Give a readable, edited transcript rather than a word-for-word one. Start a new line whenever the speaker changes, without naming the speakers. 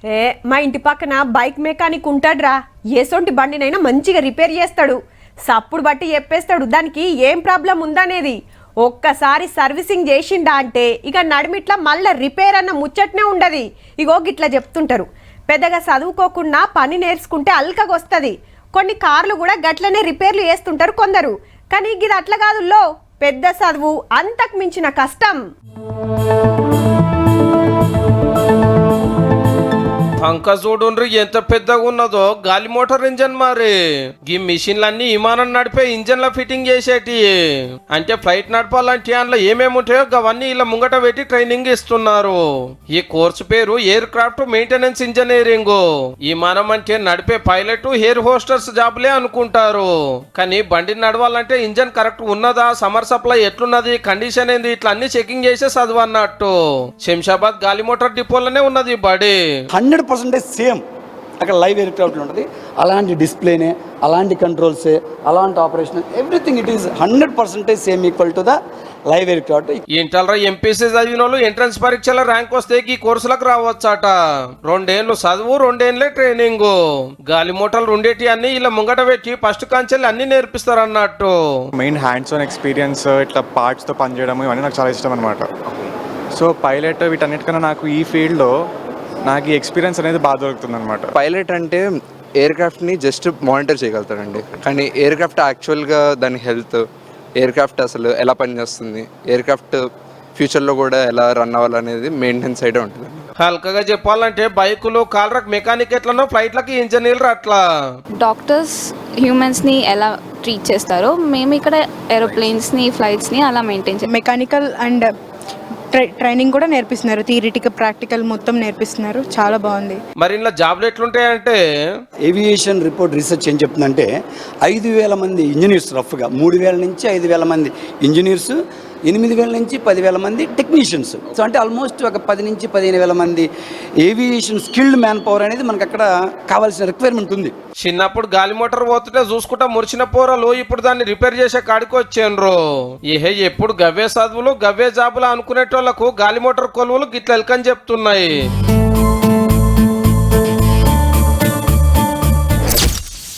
ఏ మా ఇంటి పక్కన బైక్ మెకానిక్ ఉంటాడ్రా. ఏసొంటి బండినైనా మంచిగా రిపేర్ చేస్తాడు. సప్పుడు బట్టి చెప్పేస్తాడు దానికి ఏం ప్రాబ్లం ఉందనేది. ఒక్కసారి సర్వీసింగ్ చేసిండా అంటే ఇక నడిమిట్లా మళ్ళీ రిపేర్ అన్న ముచ్చట్నే ఉండదు. ఇగో గిట్లా చెప్తుంటారు. పెద్దగా చదువుకోకుండా పని నేర్చుకుంటే అల్కగొస్తుంది. కొన్ని కార్లు కూడా గట్లనే రిపేర్లు చేస్తుంటారు కొందరు. కానీ ఇది అట్లా కాదుల్లో, పెద్ద చదువు అంతకు మించిన కష్టం.
పంక చూడుండ్రి ఎంత పెద్దగా ఉన్నదో, గాలి మోటార్ ఇంజన్ మరి. ఈ మిషన్లన్నీ విమానం నడిపే ఇంజన్ల ఫిట్టింగ్ చేసేటి. అంటే ఫ్లైట్ నడపాలంటే అందులో ఏమేమి ఉంటాయో అవన్నీ ఇలా ముంగట పెట్టి ట్రైనింగ్ ఇస్తున్నారు. ఈ కోర్సు పేరు ఎయిర్ క్రాఫ్ట్ మెయింటెనెన్స్ ఇంజనీరింగ్. విమానం అంటే నడిపే పైలట్, ఎయిర్ హోస్టర్స్ జాబ్లే అనుకుంటారు. కానీ బండిని నడవాలంటే ఇంజన్ కరెక్ట్ ఉన్నదా, సమర్ సప్లై ఎట్లున్నది, కండిషన్ ఏంది, ఇట్లా అన్ని చెకింగ్ చేసే చదువు అన్నట్టు. శంషాబాద్ గాలి మోటార్ డిపోలోనే ఉన్నది ఈ బడి.
100% సేమ్ అక్కడ లైవ్ ఎయిర్ క్రాఫ్ట్ ఉంటుంది. అలాంటి డిస్ప్లేనే, అలాంటి కంట్రోల్సే, అలాంటి operation, everything it is 100% same equal to the live air craft.
ఇంటర్లో ఎంపీసీ చదివిన వాళ్ళు ఎంట్రన్స్ పరీక్షల ర్యాంక్ వస్తే ఈ కోర్సులకు రావచ్చట. 2 ఏళ్ళు చదువు, 2 ఏళ్ళే ట్రైనింగ్. గాలి మోటార్లు ఉండేటి అన్ని ఇలా ముంగట పెట్టి ఫస్ట్ కాంచెల్లి అన్ని నేర్పిస్తారు అన్నట్టు.
మెయిన్ హ్యాండ్స్ ఆన్ ఎక్స్పీరియన్స్, ఇట్లా పార్ట్స్తో పనిచేయడం ఇవన్నీ నాకు చాలా ఇష్టం అనమాట. సో పైలట్ వీటన్నిటికన్నా నాకు ఈ ఫీల్డ్లో నాకు ఈ ఎక్స్పీరియన్స్ అనేది బాగా దొరుకుతుంది అనమాట.
పైలట్ అంటే ఎయిర్ క్రాఫ్ట్ని జస్ట్ మానిటర్ చేయగలుగుతాడండి. కానీ ఎయిర్ క్రాఫ్ట్ యాక్చువల్గా దాని హెల్త్, ఎయిర్ క్రాఫ్ట్ అసలు ఎలా పనిచేస్తుంది, ఎయిర్ క్రాఫ్ట్ ఫ్యూచర్లో కూడా ఎలా రన్ అవ్వాలనేది మెయింటెనెన్స్ సైడే ఉంటుంది.
హల్కగా చెప్పాలంటే బైకులు, కార్లకు మెకానిక్ ఎట్లనో ఫ్లైట్లకి ఇంజనీర్లు అట్లా.
డాక్టర్స్ హ్యూమన్స్ని ఎలా ట్రీట్ చేస్తారో మేము ఇక్కడ ఏరోప్లేన్స్ని, ఫ్లైట్స్ని అలా మెయింటైన్ చేస్తాం.
మెకానికల్ అండ్ ట్రైనింగ్ కూడా నేర్పిస్తున్నారు. థియరిటికల్, ప్రాక్టికల్ మొత్తం నేర్పిస్తున్నారు. చాలా బాగుంది.
మరి ఇలా జాబ్లు ఎట్లుంటాయంటే,
ఏవియేషన్ రిపోర్ట్ రీసెర్చ్ ఏం చెప్తుందంటే 5,000 మంది ఇంజనీర్స్, రఫ్గా 3,000 నుంచి 5,000 మంది ఇంజనీర్స్, 8,000 నుంచి 10,000 మంది టెక్నీషియన్స్. సో అంటే ఆల్మోస్ట్ ఒక 10 నుంచి 15,000 మంది ఏవియేషన్ స్కిల్డ్ మ్యాన్ పవర్ అనేది మనకు అక్కడ కావాల్సిన రిక్వైర్మెంట్ ఉంది.
చిన్నప్పుడు గాలి మోటార్ పోతుంటే చూసుకుంటా మురిచిన పోరలు ఇప్పుడు దాన్ని రిపేర్ చేసే కాడికి వచ్చేండ్రు. ఏహే ఎప్పుడు గవ్వే చదువులు, గవ్వే జాబులు అనుకునేటోళ్లకు గాలి మోటార్ కొలువులు గిట్ల ఎల్కని చెప్తున్నాయి.